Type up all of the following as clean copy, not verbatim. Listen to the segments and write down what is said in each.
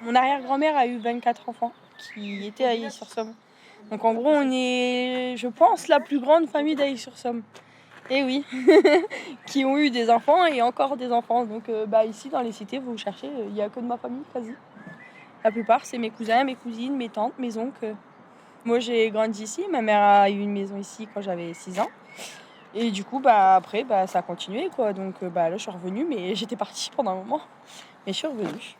Mon arrière-grand-mère a eu 24 enfants qui étaient à Ailly-sur-Somme. Donc en gros, on est, je pense, la plus grande famille d'Ailly-sur-Somme. Et oui, qui ont eu des enfants et encore des enfants. Donc ici, dans les cités, vous cherchez, il n'y a que de ma famille quasi. La plupart, c'est mes cousins, mes cousines, mes tantes, mes oncles. Moi, j'ai grandi ici. Ma mère a eu une maison ici quand j'avais 6 ans. Et du coup, après, ça a continué, quoi. Donc là, je suis revenue, mais j'étais partie pendant un moment. Mais je suis revenue.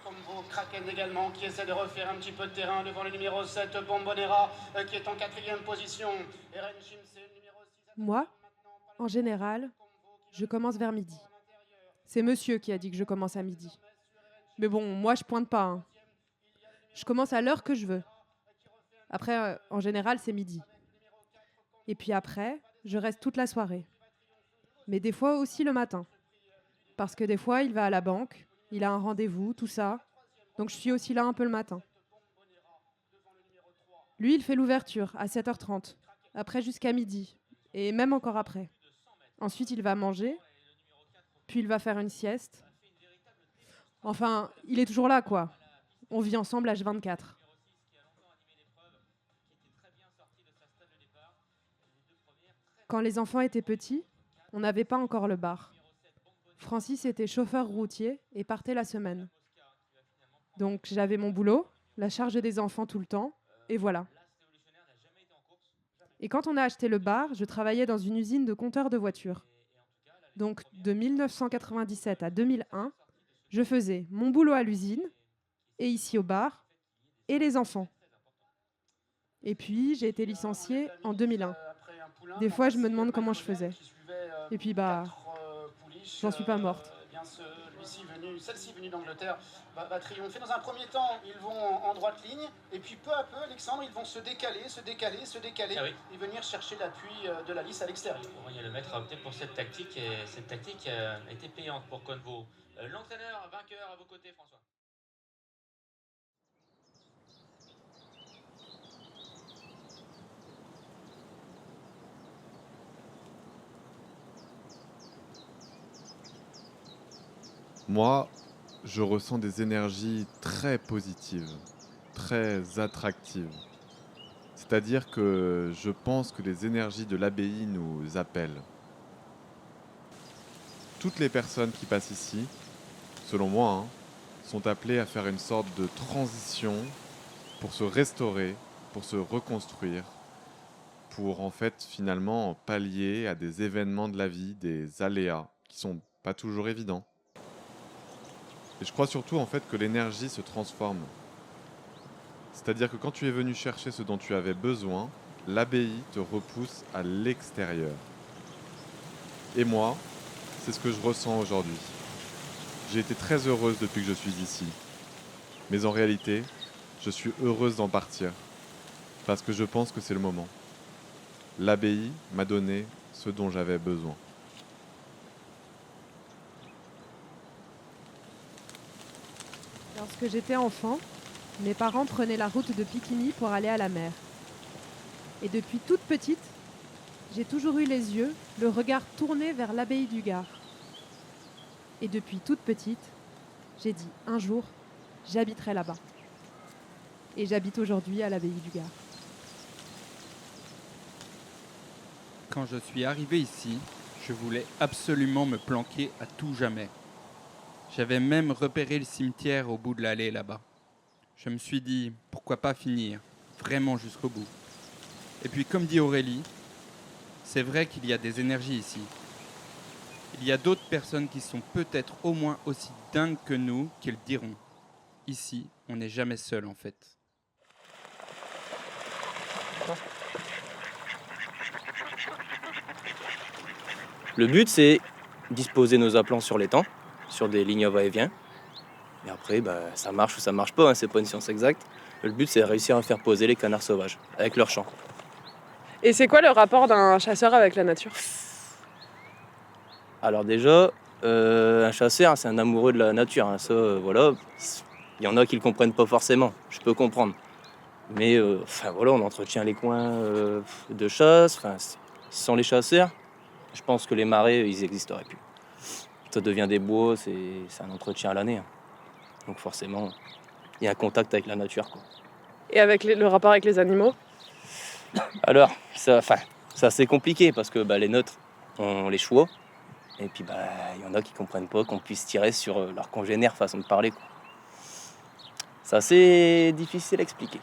Combo Kraken également qui essaie de refaire un petit peu de terrain devant le numéro 7 Bombonera qui est en 4e position. Moi, en général, je commence vers midi. C'est monsieur qui a dit que je commence à midi. Mais bon, moi je pointe pas. Hein. Je commence à l'heure que je veux. Après, en général, c'est midi. Et puis après, je reste toute la soirée. Mais des fois aussi le matin. Parce que des fois, il va à la banque, il a un rendez-vous, tout ça. Donc je suis aussi là un peu le matin. Lui, il fait l'ouverture à 7h30, après jusqu'à midi, et même encore après. Ensuite, il va manger, puis il va faire une sieste. Enfin, il est toujours là, quoi. On vit ensemble H24. Quand les enfants étaient petits, on n'avait pas encore le bar. Francis était chauffeur routier et partait la semaine. Donc j'avais mon boulot, la charge des enfants tout le temps, et voilà. Et quand on a acheté le bar, je travaillais dans une usine de compteurs de voitures. Donc de 1997 à 2001, je faisais mon boulot à l'usine, et ici au bar, et les enfants. Et puis j'ai été licenciée en 2001. Des fois, je me demande comment je faisais. Et puis j'en suis pas morte. Celle-ci venue d'Angleterre va triompher. Dans un premier temps, ils vont en droite ligne, et puis peu à peu, Alexandre, ils vont se décaler, et venir chercher l'appui de la lisse à l'extérieur. Oui, le maître a opté pour cette tactique, et cette tactique a été payante pour Convo. L'entraîneur vainqueur à vos côtés, François. Moi, je ressens des énergies très positives, très attractives. C'est-à-dire que je pense que les énergies de l'abbaye nous appellent. Toutes les personnes qui passent ici, selon moi, sont appelées à faire une sorte de transition pour se restaurer, pour se reconstruire, pour en fait finalement pallier à des événements de la vie, des aléas qui sont pas toujours évidents. Et je crois surtout en fait que l'énergie se transforme. C'est-à-dire que quand tu es venu chercher ce dont tu avais besoin, l'abbaye te repousse à l'extérieur. Et moi, c'est ce que je ressens aujourd'hui. J'ai été très heureuse depuis que je suis ici. Mais en réalité, je suis heureuse d'en partir. Parce que je pense que c'est le moment. L'abbaye m'a donné ce dont j'avais besoin. Lorsque j'étais enfant, mes parents prenaient la route de Piquigny pour aller à la mer. Et depuis toute petite, j'ai toujours eu les yeux, le regard tourné vers l'abbaye du Gard. Et depuis toute petite, j'ai dit un jour, j'habiterai là-bas. Et j'habite aujourd'hui à l'abbaye du Gard. Quand je suis arrivé ici, je voulais absolument me planquer à tout jamais. J'avais même repéré le cimetière au bout de l'allée là-bas. Je me suis dit, pourquoi pas finir, vraiment jusqu'au bout. Et puis comme dit Aurélie, c'est vrai qu'il y a des énergies ici. Il y a d'autres personnes qui sont peut-être au moins aussi dingues que nous qui le diront. Ici, on n'est jamais seul en fait. Le but, c'est disposer nos aplants sur l'étang, sur des lignes va-et-vient. Et après, ça marche ou ça marche pas, c'est pas une science exacte. Le but, c'est de réussir à faire poser les canards sauvages, avec leur chant. Et c'est quoi le rapport d'un chasseur avec la nature ? Alors déjà, un chasseur, c'est un amoureux de la nature. Hein. Ça, voilà, il y en a qui ne le comprennent pas forcément. Je peux comprendre. Mais voilà, on entretient les coins de chasse. Sans les chasseurs, je pense que les marais, ils n'existeraient plus. Ça devient des bois, c'est un entretien à l'année. Hein. Donc forcément, il y a un contact avec la nature, quoi. Et avec le rapport avec les animaux? Alors, c'est assez compliqué parce que les nôtres ont les chevaux. Et puis il y en a qui comprennent pas qu'on puisse tirer sur leur congénère façon de parler, quoi. C'est assez difficile à expliquer.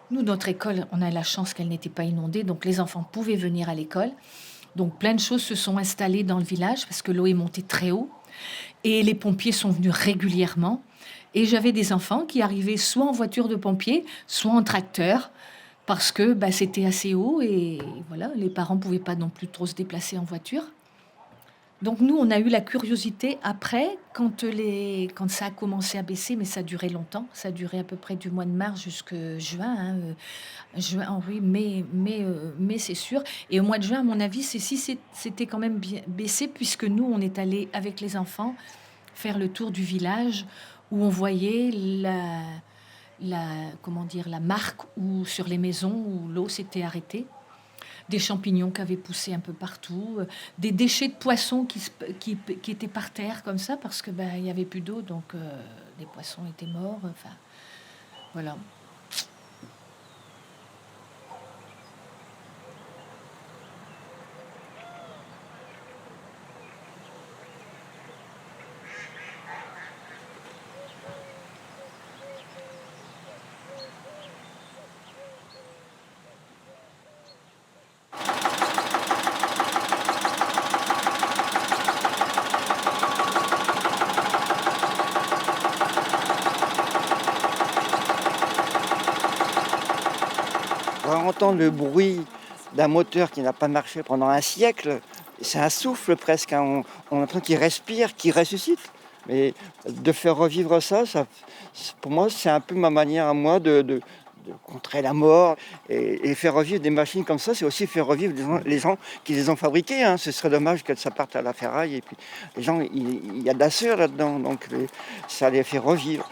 Nous, notre école, on a la chance qu'elle n'était pas inondée, donc les enfants pouvaient venir à l'école. Donc plein de choses se sont installées dans le village parce que l'eau est montée très haut. Et les pompiers sont venus régulièrement. Et j'avais des enfants qui arrivaient soit en voiture de pompiers, soit en tracteur, parce que c'était assez haut et voilà, les parents ne pouvaient pas non plus trop se déplacer en voiture. Donc nous, on a eu la curiosité après, quand ça a commencé à baisser, mais ça a duré longtemps. Ça a duré à peu près du mois de mars jusqu'à juin. Juin, oui, mai, c'est sûr. Et au mois de juin, à mon avis, c'était quand même bien baissé, puisque nous, on est allés avec les enfants faire le tour du village, où on voyait la marque sur les maisons où l'eau s'était arrêtée. Des champignons qui avaient poussé un peu partout, des déchets de poissons qui étaient par terre comme ça parce que il y avait plus d'eau, donc les poissons étaient morts. Enfin, voilà. Entendre le bruit d'un moteur qui n'a pas marché pendant un siècle, c'est un souffle presque, hein. On a l'impression qu'il respire, qu'il ressuscite. Mais de faire revivre ça, pour moi, c'est un peu ma manière à moi de contrer la mort. Et faire revivre des machines comme ça, c'est aussi faire revivre les gens qui les ont fabriquées. Hein. Ce serait dommage que ça parte à la ferraille. Et puis les gens, il y a de la sueur là-dedans, donc ça les fait revivre.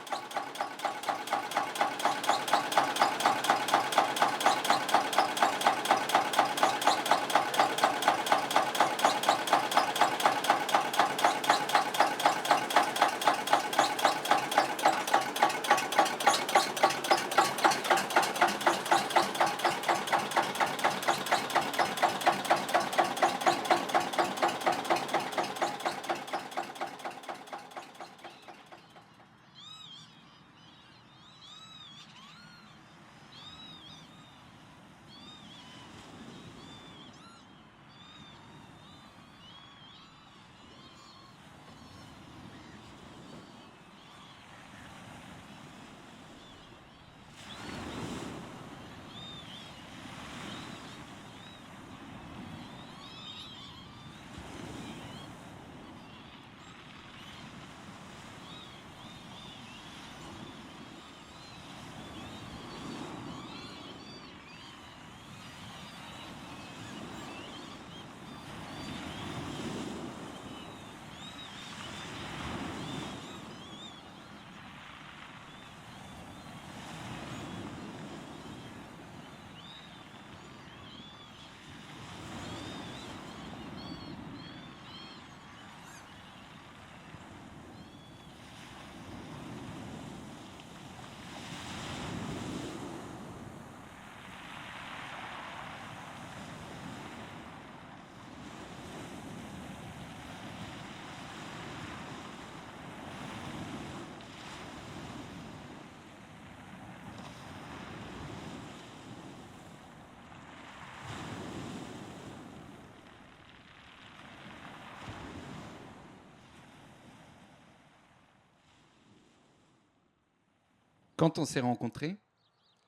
Quand on s'est rencontrés,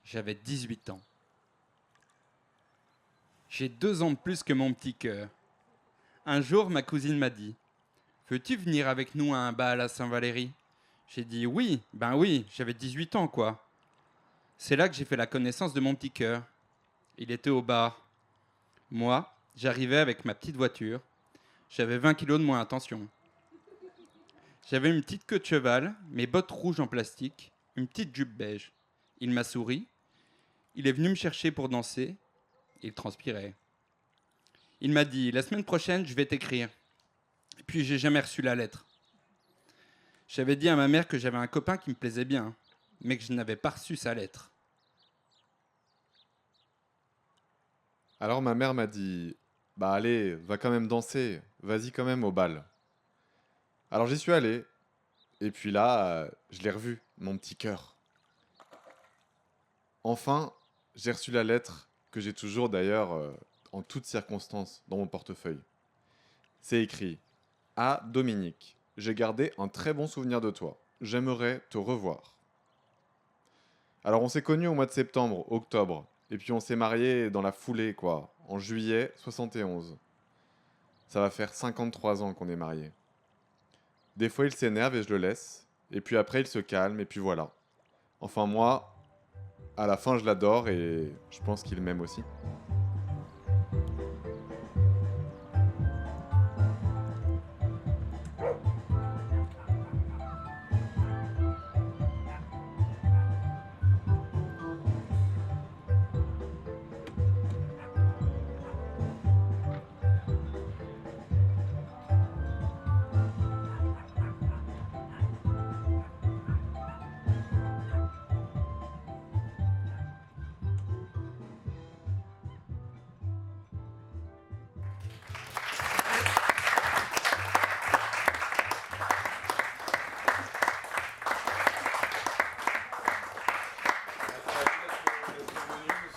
j'avais 18 ans. J'ai 2 ans de plus que mon petit cœur. Un jour, ma cousine m'a dit « Veux-tu venir avec nous à un bal à Saint-Valéry ?» J'ai dit « Oui, ben oui, j'avais 18 ans quoi. » C'est là que j'ai fait la connaissance de mon petit cœur. Il était au bar. Moi, j'arrivais avec ma petite voiture. J'avais 20 kilos de moins, attention. J'avais une petite queue de cheval, mes bottes rouges en plastique, une petite jupe beige. Il m'a souri. Il est venu me chercher pour danser. Il transpirait. Il m'a dit « La semaine prochaine, je vais t'écrire. » Et puis, j'ai jamais reçu la lettre. J'avais dit à ma mère que j'avais un copain qui me plaisait bien, mais que je n'avais pas reçu sa lettre. Alors ma mère m'a dit « Bah allez, va quand même danser, vas-y quand même au bal. » Alors j'y suis allé, et puis là, je l'ai revu, mon petit cœur. Enfin, j'ai reçu la lettre, que j'ai toujours d'ailleurs, en toutes circonstances, dans mon portefeuille. C'est écrit « À Dominique, j'ai gardé un très bon souvenir de toi. J'aimerais te revoir. » Alors on s'est connus au mois de septembre, octobre, et puis on s'est mariés dans la foulée, quoi, en juillet 71. Ça va faire 53 ans qu'on est mariés. Des fois il s'énerve et je le laisse, et puis après il se calme, et puis voilà. Enfin moi, à la fin je l'adore et je pense qu'il m'aime aussi.